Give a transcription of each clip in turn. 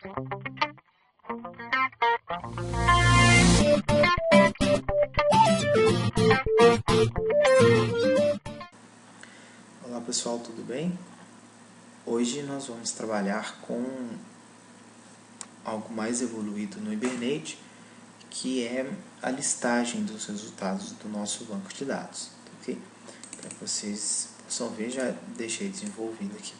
Olá pessoal, tudo bem? Hoje nós vamos trabalhar com algo mais evoluído no Hibernate, que é a listagem dos resultados do nosso banco de dados, ok? Para que vocês possam ver, já deixei desenvolvido aqui.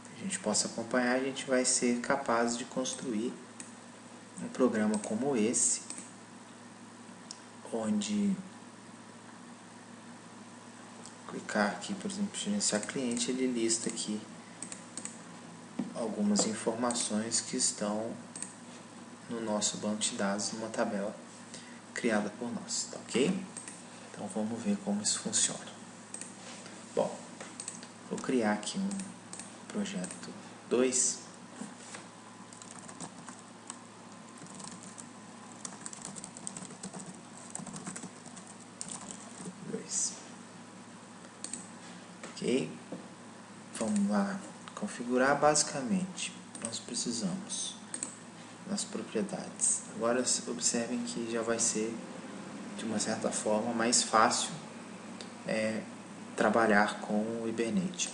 Para a gente possa acompanhar, a gente vai ser capaz de construir um programa como esse, onde clicar aqui, por exemplo, gerenciar cliente, ele lista aqui algumas informações que estão no nosso banco de dados, numa tabela criada por nós, tá ok? Então vamos ver como isso funciona. Bom, vou criar aqui um projeto 2. Ok, vamos lá configurar. Basicamente nós precisamos das propriedades. Agora observem que já vai ser de uma certa forma mais fácil trabalhar com o Hibernate.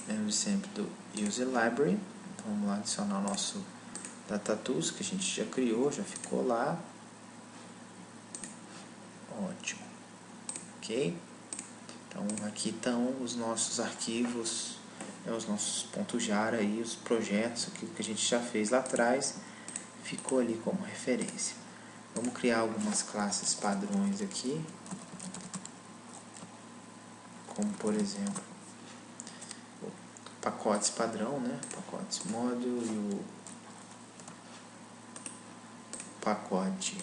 Lembre sempre do User Library. Então, vamos lá adicionar o nosso Data Tools que a gente já criou, já ficou lá. Ótimo. Ok? Então aqui estão os nossos arquivos, os nossos .jar aí, os projetos, aquilo que a gente já fez lá atrás, ficou ali como referência. Vamos criar algumas classes padrões aqui, como por exemplo pacotes padrão, né? Pacotes módulo e o pacote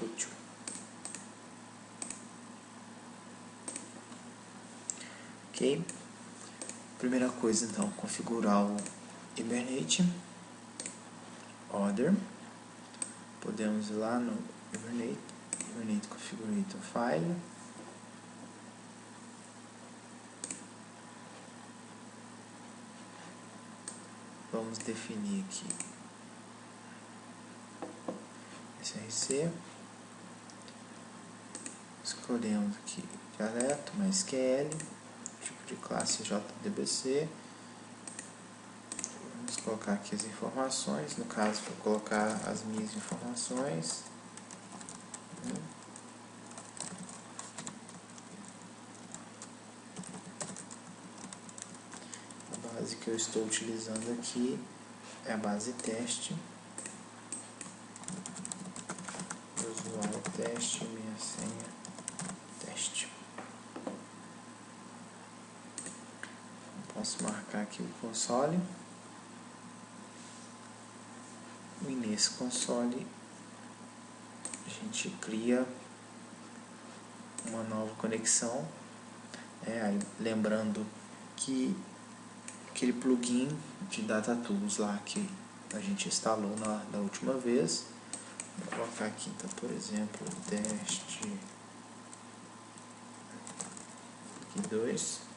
útil. Ok? Primeira coisa então, configurar o Hibernate Order. Podemos ir lá no Hibernate Configurator File. Vamos definir aqui src. Escolhemos aqui dialeto, MySQL, tipo de classe JDBC. Vamos colocar aqui as informações, no caso vou colocar as minhas informações. A base que eu estou utilizando aqui é a base teste. Usuário teste, minha senha teste. Posso marcar aqui o console. E nesse console a gente cria uma nova conexão. Aí, lembrando que aquele plugin de Data Tools lá que a gente instalou da última vez, vou colocar aqui então, por exemplo, teste aqui 2.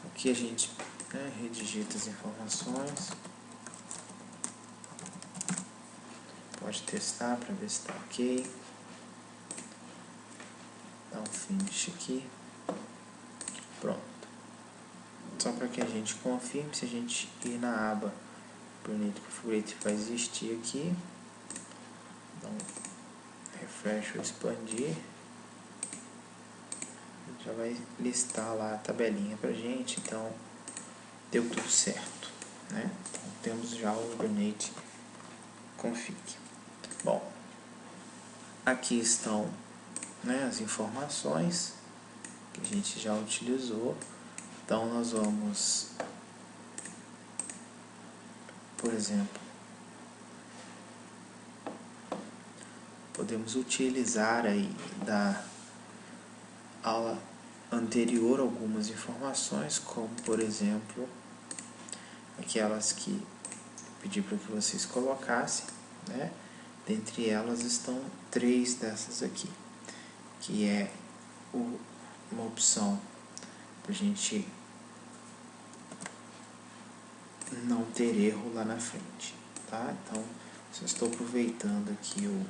Aqui a gente redigita as informações, pode testar para ver se está ok. Dá um finish aqui. Pronto. Só para que a gente confirme, se a gente ir na aba Hibernate Configurator vai existir aqui. Então, refresh ou expandir. Já vai listar lá a tabelinha pra gente, então deu tudo certo, né? Então, temos já o Hibernate Config. Bom, aqui estão as informações que a gente já utilizou. Então nós vamos, por exemplo, podemos utilizar aí da aula anterior algumas informações, como por exemplo aquelas que pedi para que vocês colocassem, né? Dentre elas estão 3 dessas aqui, que é uma opção para a gente não ter erro lá na frente, tá? Então, eu estou aproveitando aqui o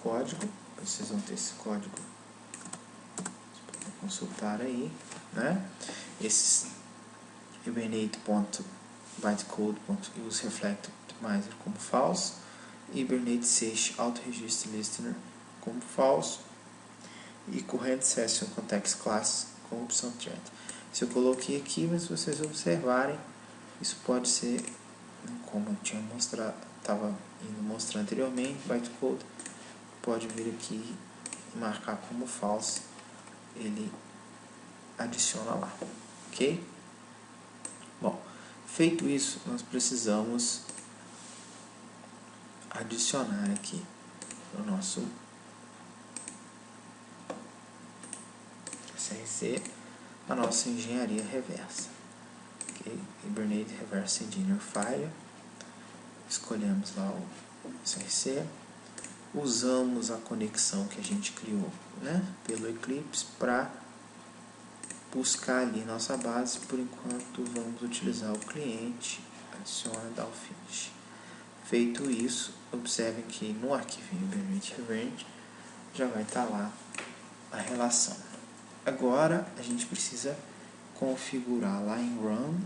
código, vocês vão ter esse código, vocês podem consultar aí, né? Esses hibernate.bytecode.useReflectOptimizer como false, hibernate sesh autoregister listener como falso e current session context class com opção thread. Se eu coloquei aqui, mas se vocês observarem, isso pode ser, como eu tinha mostrado, estava indo mostrar anteriormente, bytecode pode vir aqui e marcar como false, ele adiciona lá, ok? Bom, feito isso, nós precisamos adicionar aqui no nosso CRC a nossa engenharia reversa. Okay? Hibernate Reverse Engineer File. Escolhemos lá o CRC. Usamos a conexão que a gente criou, né, pelo Eclipse para buscar ali nossa base. Por enquanto vamos utilizar o cliente, adiciona DAO Finish. Feito isso, observem que no arquivo Hibernate Event já vai estar lá a relação. Agora a gente precisa configurar lá em Run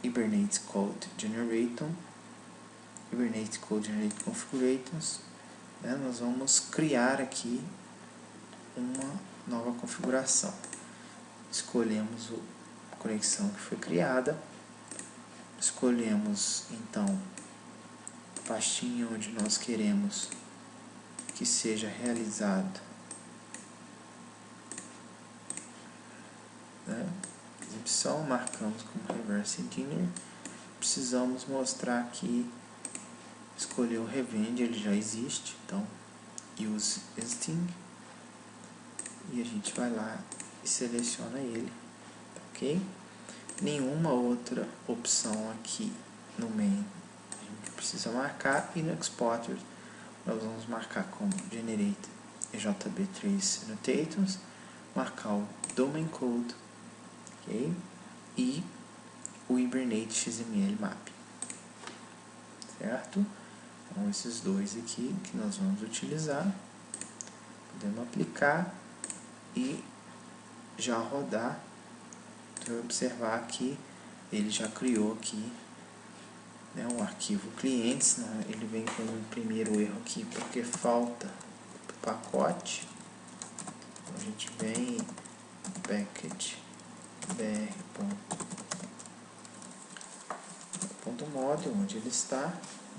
Hibernate Code Generator, Hibernate Code Generator Configurators, né? Nós vamos criar aqui uma nova configuração. Escolhemos a conexão que foi criada, escolhemos então a pastinha onde nós queremos que seja realizado, né? Exibição, marcamos como Reverse Engineer. Precisamos mostrar que escolheu o Revend, ele já existe, então Use Existing, e a gente vai lá e seleciona ele, ok? Nenhuma outra opção aqui no main a gente precisa marcar, e no Exporter nós vamos marcar como Generate EJB3 Annotators, marcar o Domain Code, ok? E o Hibernate XML Map, certo? Então esses dois aqui que nós vamos utilizar, podemos aplicar e já rodar. Então, observar que ele já criou aqui, né, um arquivo clientes, né? Ele vem com um primeiro erro aqui porque falta o pacote. Então, a gente vem package br.module, onde ele está,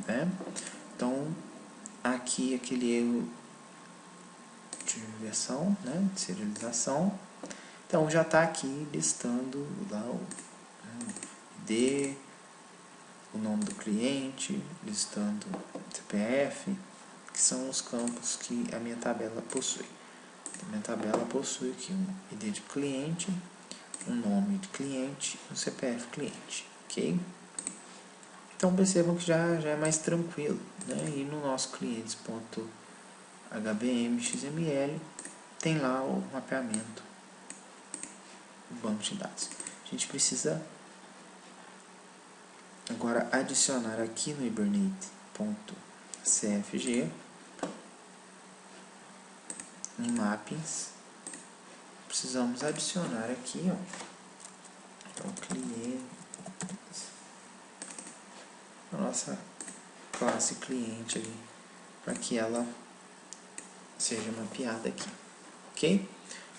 né? Então aqui aquele erro de versão, né, de serialização. Então já está aqui listando lá o ID, o nome do cliente, listando CPF, que são os campos que a minha tabela possui. A minha tabela possui aqui um ID de cliente, um nome de cliente, um CPF cliente, ok? Então percebam que já é mais tranquilo, né? E no nosso clientes.hbm.xml tem lá o mapeamento do banco de dados. A gente precisa agora adicionar aqui no hibernate.cfg em mappings. Precisamos adicionar aqui, ó, então cliente, a nossa classe cliente ali, para que ela seja mapeada aqui, ok?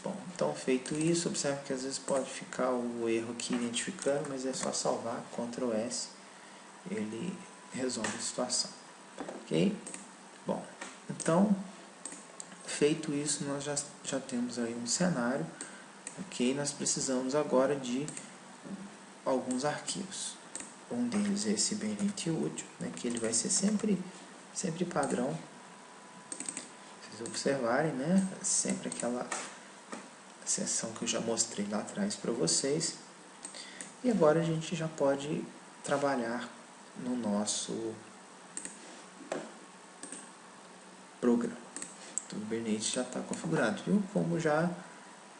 Bom, então feito isso, observe que às vezes pode ficar o erro aqui identificando, mas é só salvar, Ctrl S, ele resolve a situação, ok? Bom, então feito isso, nós já temos aí um cenário, ok? Nós precisamos agora de alguns arquivos. Um deles é esse Hibernate útil, né, que ele vai ser sempre padrão, observarem, né? Sempre aquela seção que eu já mostrei lá atrás para vocês. E agora a gente já pode trabalhar no nosso programa. O Kubernetes já está configurado, viu? Como já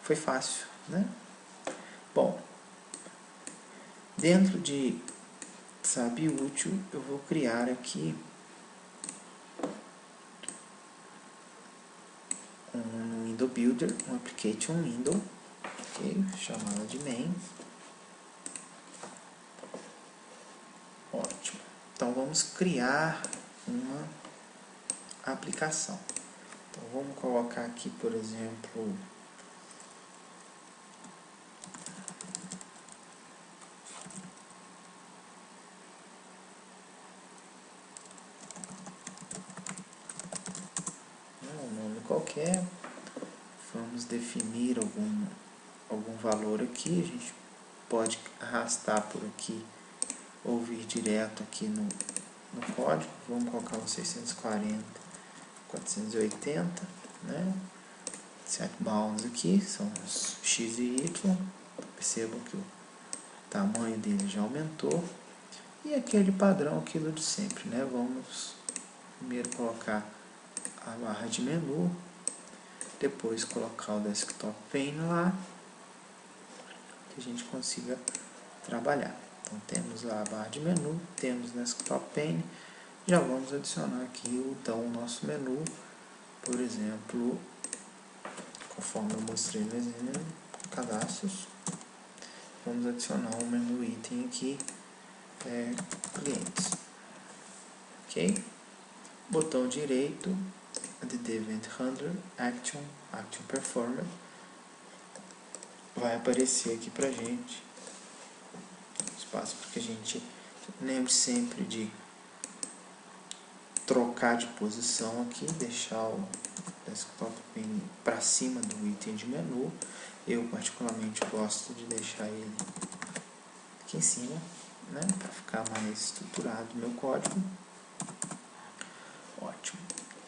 foi fácil, né? Bom, dentro de SAP útil, eu vou criar aqui um window builder, um application window, ok? Chamada de main. Ótimo. Então vamos criar uma aplicação. Então vamos colocar aqui, por exemplo, um nome qualquer. Vamos definir algum valor aqui. A gente pode arrastar por aqui ou vir direto aqui no código. Vamos colocar um 640, 480, né? Set bounds aqui são os x e y. Percebam que o tamanho dele já aumentou. E aquele padrão, aquilo de sempre, né? Vamos primeiro colocar a barra de menu, depois colocar o desktop pane lá, que a gente consiga trabalhar. Então temos lá a barra de menu, temos o desktop pane, já vamos adicionar aqui então o nosso menu, por exemplo, conforme eu mostrei no exemplo, cadastros, vamos adicionar um menu item aqui, clientes, ok? Botão direito, the event handler, action performer, vai aparecer aqui pra gente espaço para que a gente lembre sempre de trocar de posição aqui, deixar o desktop pane para cima do item de menu. Eu particularmente gosto de deixar ele aqui em cima, né, para ficar mais estruturado o meu código. Ótimo.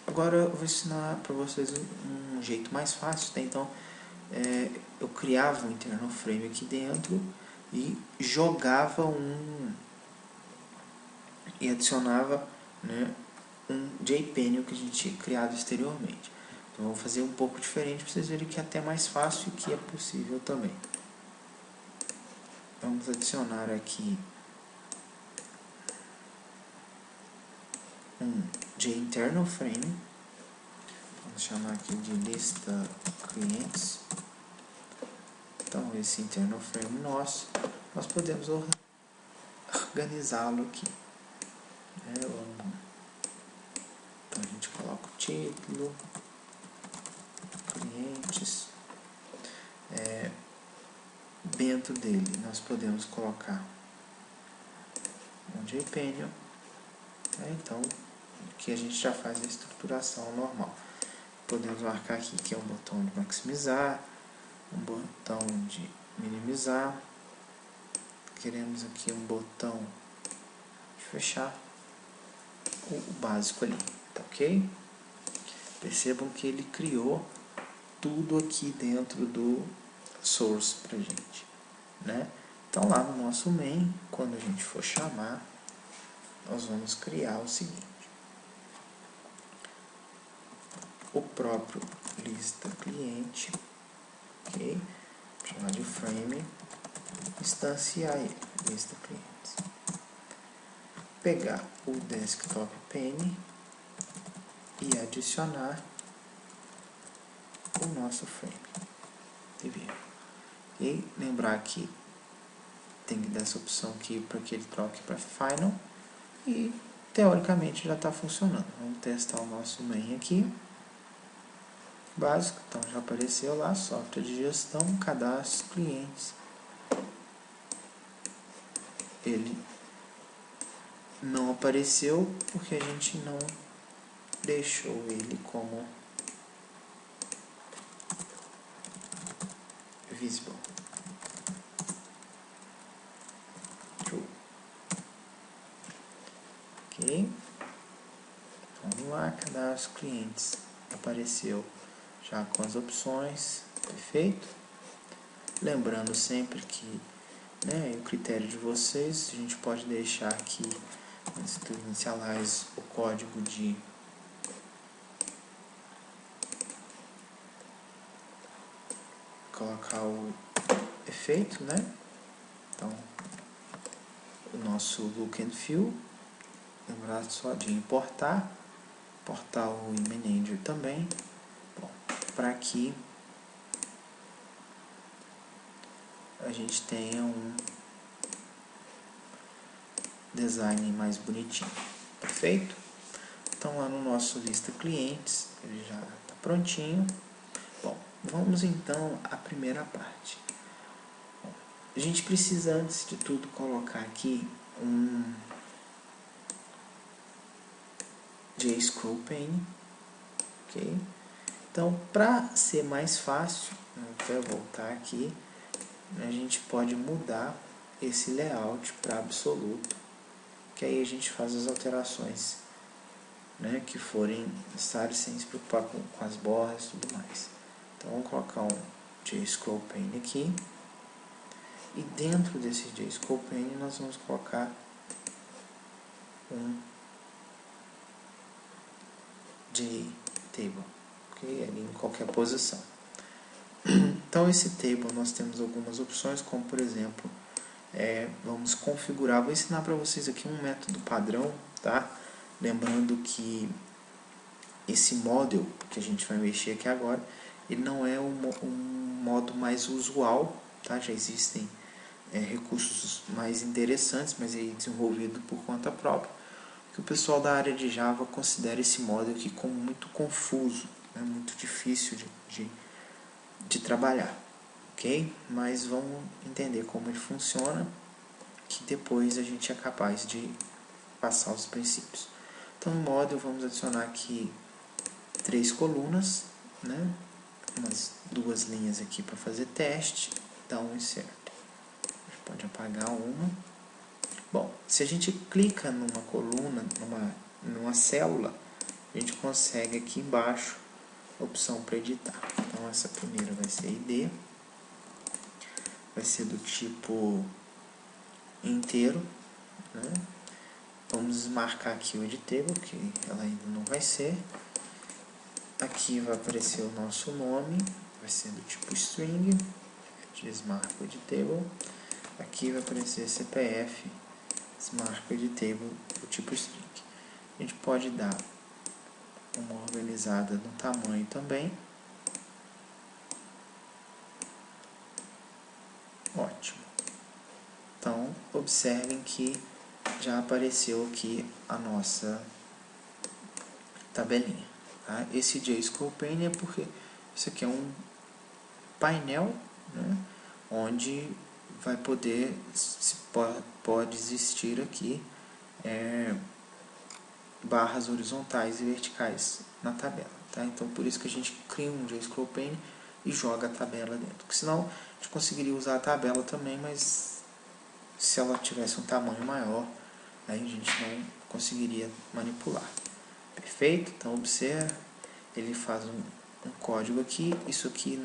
Agora eu vou ensinar para vocês um jeito mais fácil, tá? Então eu criava um internal frame aqui dentro e jogava e adicionava, né, um JPanel que a gente tinha criado exteriormente. Então eu vou fazer um pouco diferente para vocês verem que é até mais fácil e que é possível também. Vamos adicionar aqui um JInternalFrame. Vamos chamar aqui de lista clientes. Então esse internal frame nosso, nós podemos organizá-lo aqui. Então a gente coloca o título, clientes. Dentro dele nós podemos colocar um JPanel. Então aqui a gente já faz a estruturação normal. Podemos marcar aqui que é um botão de maximizar, um botão de minimizar. Queremos aqui um botão de fechar. O básico ali, tá ok? Percebam que ele criou tudo aqui dentro do source pra gente, né? Então lá no nosso main, quando a gente for chamar, nós vamos criar o seguinte: o próprio lista cliente, ok? Vou chamar de frame, instanciar ele, lista clientes. Pegar o desktop pane e adicionar o nosso frame. E lembrar que tem que dar essa opção aqui para que ele troque para final. E teoricamente já está funcionando. Vamos testar o nosso main aqui. Básico, então já apareceu lá, software de gestão, cadastro, clientes. Ele não apareceu porque a gente não deixou ele como visible. True. Ok. Vamos lá, cadastro clientes. apareceu já com as opções, perfeito? Lembrando sempre que, né, o critério de vocês, a gente pode deixar aqui, antes de inicialize, o código de colocar o efeito, né? Então, o nosso look and feel, lembrar só de importar o manager também, para que a gente tenha um design mais bonitinho, perfeito? Então lá no nosso lista clientes, ele já está prontinho. Bom, vamos então à primeira parte. Bom, a gente precisa antes de tudo colocar aqui um JScroll Pane, ok? Então, para ser mais fácil, eu vou voltar aqui, a gente pode mudar esse layout para absoluto, que aí a gente faz as alterações, né, que forem necessárias sem se preocupar com as borras e tudo mais. Então, vamos colocar um JScroll Pane aqui, e dentro desse JScroll Pane nós vamos colocar um JTable, ok? Ali em qualquer posição. Então, esse table nós temos algumas opções, como por exemplo, vamos configurar, vou ensinar para vocês aqui um método padrão, tá? Lembrando que esse model que a gente vai mexer aqui agora, ele não é um modo mais usual, tá? Já existem recursos mais interessantes, mas é desenvolvido por conta própria, que o pessoal da área de Java considera esse model aqui como muito confuso, né? Muito difícil de trabalhar, ok? Mas vamos entender como ele funciona, que depois a gente é capaz de passar os princípios. Então, no model, vamos adicionar aqui 3 colunas, né? Umas 2 linhas aqui para fazer teste, dá um insert. A gente pode apagar uma. Bom, se a gente clica numa coluna, numa célula, a gente consegue aqui embaixo a opção para editar. Então, essa primeira vai ser ID, vai ser do tipo inteiro, né? Vamos marcar aqui o editable, que ela ainda não vai ser. Aqui vai aparecer o nosso nome, vai ser do tipo string, desmarco editable. Aqui vai aparecer CPF, desmarco editable do tipo string. A gente pode dar uma organizada no tamanho também. Ótimo. Então, observem que já apareceu aqui a nossa tabelinha. Tá? Esse JScroll Pane é porque isso aqui é um painel, né, onde vai poder, pode existir aqui barras horizontais e verticais na tabela. Tá? Então, por isso que a gente cria um JScroll Pane e joga a tabela dentro. Porque senão, a gente conseguiria usar a tabela também, mas se ela tivesse um tamanho maior, aí a gente não conseguiria manipular. Perfeito? Então, observe, ele faz um código aqui. Isso aqui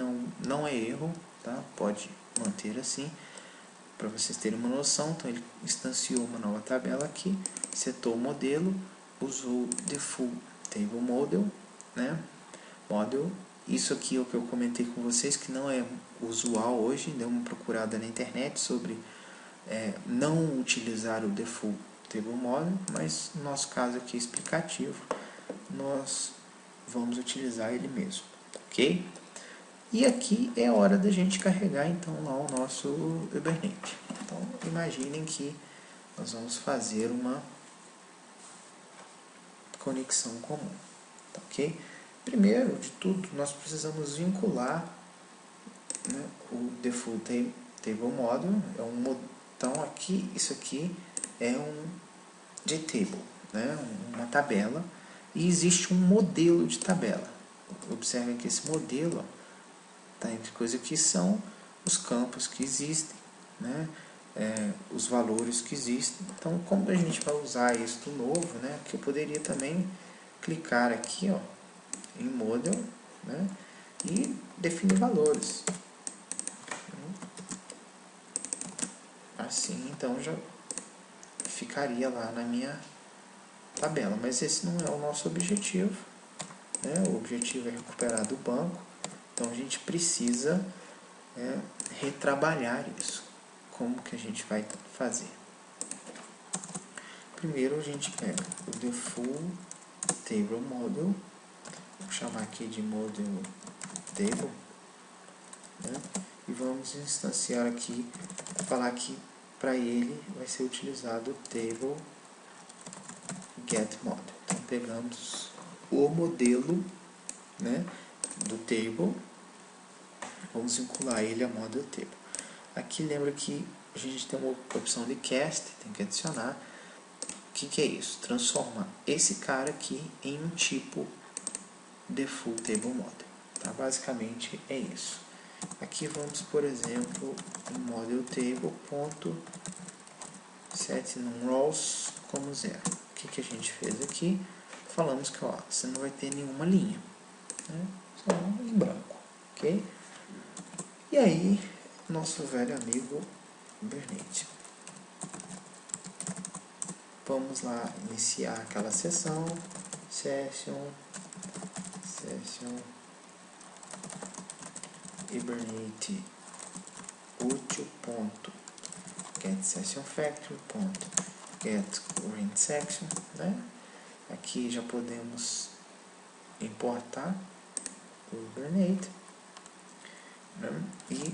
não é erro, tá? Pode manter assim, para vocês terem uma noção. Então, ele instanciou uma nova tabela aqui, setou o modelo, usou default table model, né? Model. Isso aqui é o que eu comentei com vocês, que não é usual hoje. Deu uma procurada na internet sobre não utilizar o default table model, mas no nosso caso aqui explicativo, nós vamos utilizar ele mesmo, ok? E aqui é hora da gente carregar então lá o nosso Hibernate. Então, imaginem que nós vamos fazer uma conexão comum, tá, ok? Primeiro de tudo, nós precisamos vincular, né, o default table model. Então, aqui, isso aqui é um JTable, né, uma tabela, e existe um modelo de tabela. Observem que esse modelo está entre coisas que são os campos que existem, né, os valores que existem. Então, como a gente vai usar isso novo, né, que eu poderia também clicar aqui, ó, em model, né? E definir valores. Assim, então, já ficaria lá na minha tabela. Mas esse não é o nosso objetivo, né? O objetivo é recuperar do banco. Então, a gente precisa retrabalhar isso. Como que a gente vai fazer? Primeiro, a gente pega o default table model. Vou chamar aqui de model table, né? E vamos instanciar aqui, falar que para ele vai ser utilizado o table get model. Então pegamos o modelo, né, do table, vamos vincular ele a model table. Aqui lembra que a gente tem uma opção de cast, tem que adicionar. O que é isso? Transforma esse cara aqui em um tipo default table model. Tá? Basicamente é isso. Aqui vamos, por exemplo, o model table ponto set rows como 0. O que a gente fez aqui? Falamos que você não vai ter nenhuma linha, né? Só em branco, ok? E aí, nosso velho amigo Hibernate. Vamos lá iniciar aquela sessão, session Hibernate útil.get session factory.get current section, né? Aqui já podemos importar o Hibernate, né? E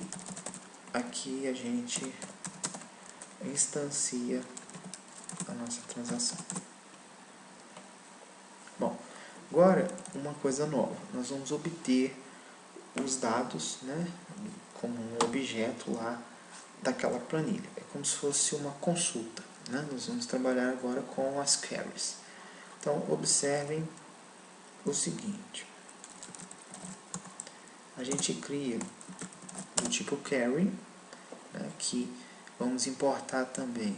aqui a gente instancia a nossa transação. Bom, agora uma coisa nova, nós vamos obter os dados, né, como um objeto lá daquela planilha. É como se fosse uma consulta, né? Nós vamos trabalhar agora com as queries. Então, observem o seguinte. A gente cria do tipo query, né, que vamos importar também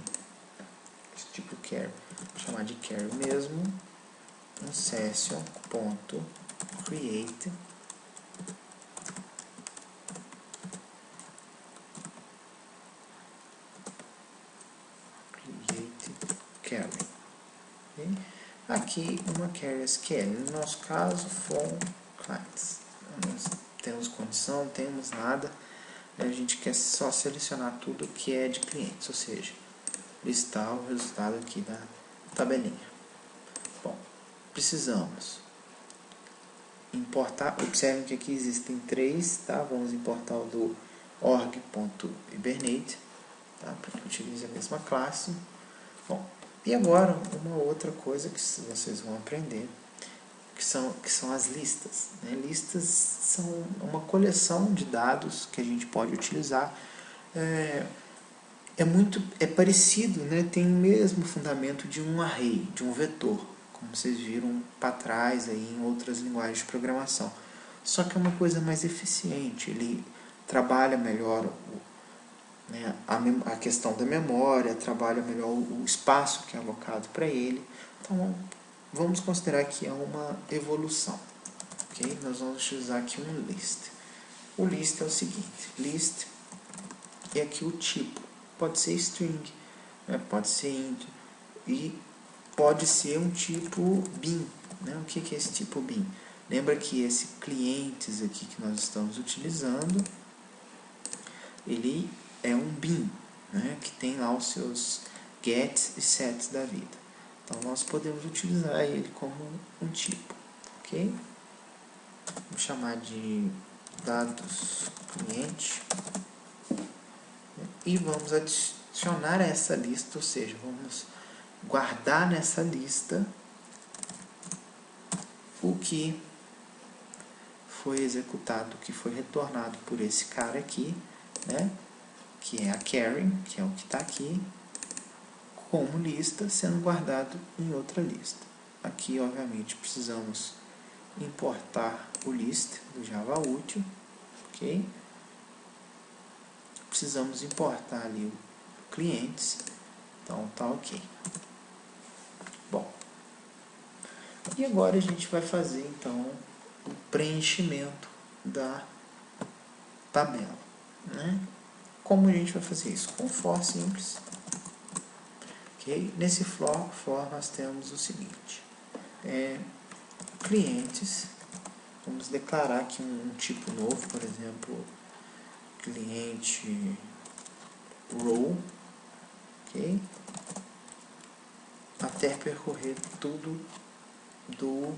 esse tipo query, vou chamar de query mesmo, um session.create query. Okay? Aqui uma query SQL, no nosso caso from clients. Nós temos condição, não temos nada, a gente quer só selecionar tudo que é de clientes, ou seja, listar o resultado aqui da tabelinha. Bom, precisamos importar, observem que aqui existem 3, tá? Vamos importar o do org.hibernate, tá? Para que utilize a mesma classe. Bom, e agora uma outra coisa que vocês vão aprender, que são as listas, né? Listas são uma coleção de dados que a gente pode utilizar. É parecido, né? Tem o mesmo fundamento de um array, de um vetor, como vocês viram para trás aí em outras linguagens de programação. Só que é uma coisa mais eficiente, ele trabalha melhor a questão da memória, trabalha melhor o espaço que é alocado para ele. Então, vamos considerar que é uma evolução. Okay? Nós vamos utilizar aqui um list. O list é o seguinte, list é aqui o tipo. Pode ser string, né? Pode ser int, e pode ser um tipo bin. Né? O que é esse tipo bin? Lembra que esse clientes aqui que nós estamos utilizando, ele é um bin, né? Que tem lá os seus gets e sets da vida. Então, nós podemos utilizar ele como um tipo. Ok? Vamos chamar de dados cliente. E vamos adicionar essa lista, ou seja, vamos guardar nessa lista o que foi executado, o que foi retornado por esse cara aqui, né? Que é a Karen, que é o que está aqui, como lista, sendo guardado em outra lista. Aqui, obviamente, precisamos importar o list do Java útil, ok? Precisamos importar ali o clientes, então tá ok. Bom, e agora a gente vai fazer então preenchimento da tabela, né? Como a gente vai fazer isso? Com for simples. Okay? Nesse for nós temos o seguinte, clientes, vamos declarar aqui um tipo novo, por exemplo, cliente row, ok? Até percorrer tudo do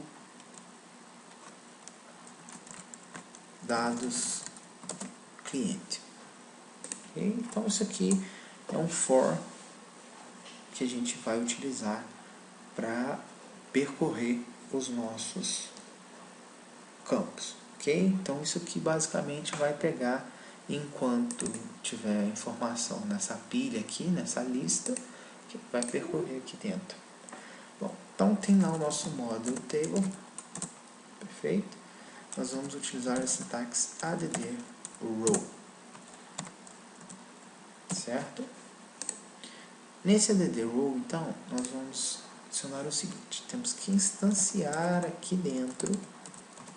dados cliente. Okay? Então isso aqui é um for que a gente vai utilizar para percorrer os nossos campos. Ok? Então isso aqui basicamente vai pegar enquanto tiver informação nessa pilha aqui, nessa lista, que vai percorrer aqui dentro. Bom, então tem lá o nosso model table, perfeito? Nós vamos utilizar a sintaxe add row, certo? Nesse add row, então, nós vamos adicionar o seguinte, temos que instanciar aqui dentro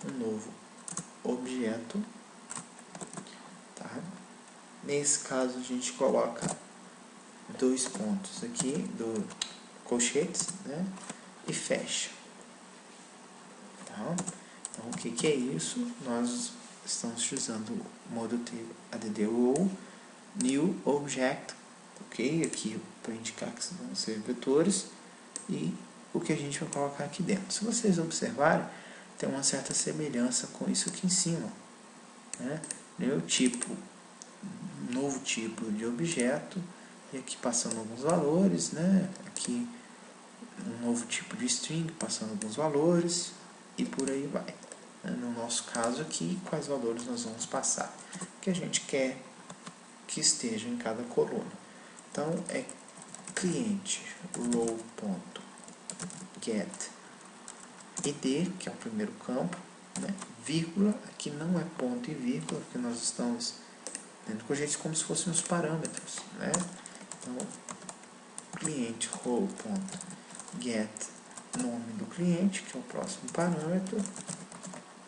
um novo objeto, tá? Nesse caso a gente coloca 2 pontos aqui, do colchetes, né? E fecha. Tá? Então o que é isso? Nós estamos utilizando o model add row new object, ok? Aqui para indicar que vão ser vetores e o que a gente vai colocar aqui dentro. Se vocês observarem, tem uma certa semelhança com isso aqui em cima, né? New tipo, novo tipo de objeto, e aqui passando alguns valores, né? Aqui um novo tipo de string passando alguns valores e por aí vai. No nosso caso aqui, quais valores nós vamos passar? O que a gente quer que esteja em cada coluna. Então é cliente row.get id, que é o primeiro campo, né? Vírgula, aqui não é ponto e vírgula, porque nós estamos dentro com gente como se fossem os parâmetros, né? Então cliente row.get nome do cliente, que é o próximo parâmetro,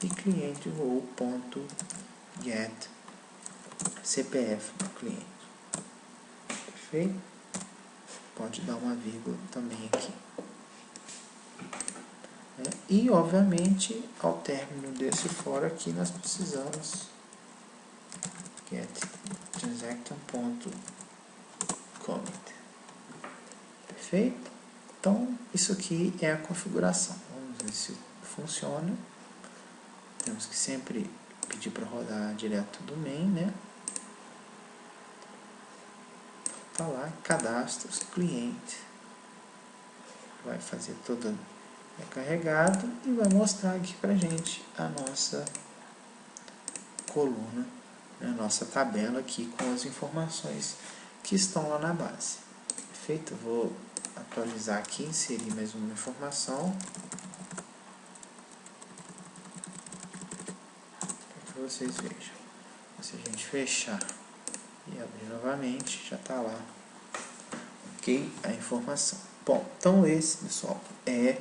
e cliente row.get CPF do cliente. Perfeito? Pode dar uma vírgula também aqui. E, obviamente, ao término desse for aqui, nós precisamos get transaction.commit. Perfeito? Então, isso aqui é a configuração. Vamos ver se funciona. Temos que sempre pedir para rodar direto do main, né? Tá lá, cadastros, cliente. Vai fazer toda carregado e vai mostrar aqui pra gente a nossa coluna, né? A nossa tabela aqui com as informações que estão lá na base. Perfeito? Eu vou atualizar aqui, inserir mais uma informação para que vocês vejam. Se a gente fechar e abrir novamente, já está lá, ok? A informação. Bom, então esse, pessoal, é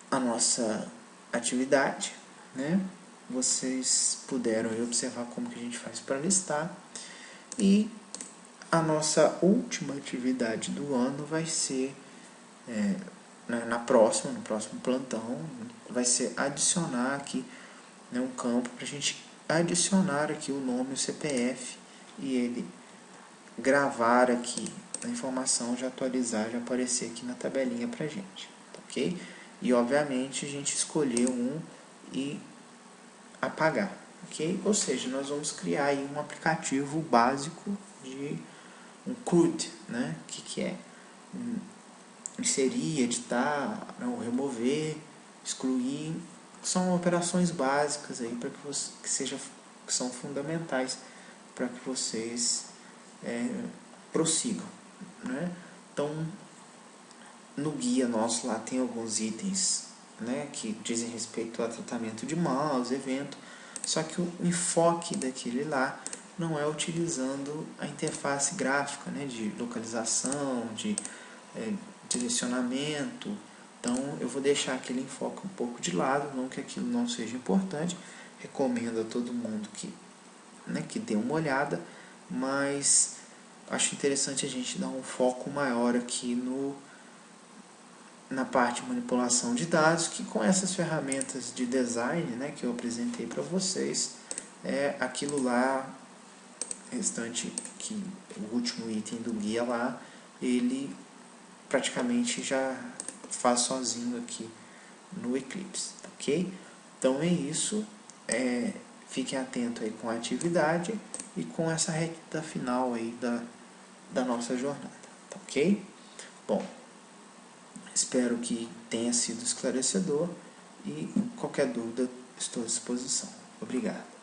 a nossa atividade, né? Vocês puderam observar como que a gente faz para listar. E a nossa última atividade do ano vai ser, no próximo plantão, vai ser adicionar aqui, né, um campo para a gente adicionar aqui o nome, o CPF, e ele gravar aqui a informação, já atualizar, já aparecer aqui na tabelinha para a gente, ok? E obviamente a gente escolher um e apagar, ok? Ou seja, nós vamos criar aí um aplicativo básico de um CRUD, né? Que é inserir, editar, ou remover, excluir. São operações básicas aí para que são fundamentais para que vocês prossigam, né? Então, no guia nosso lá tem alguns itens, né, que dizem respeito a tratamento de mouse, evento, só que o enfoque daquele lá não é utilizando a interface gráfica, né, de localização, de direcionamento, Então eu vou deixar aquele enfoque um pouco de lado, não que aquilo não seja importante, recomendo a todo mundo que dê uma olhada, mas acho interessante a gente dar um foco maior aqui na parte de manipulação de dados, que com essas ferramentas de design, que eu apresentei para vocês, aquilo lá, restante, que o último item do guia lá, ele praticamente já faz sozinho aqui no Eclipse, ok? Então é isso, fiquem atentos aí com a atividade e com essa reta final aí da nossa jornada, tá ok? Bom, espero que tenha sido esclarecedor e qualquer dúvida estou à disposição. Obrigado.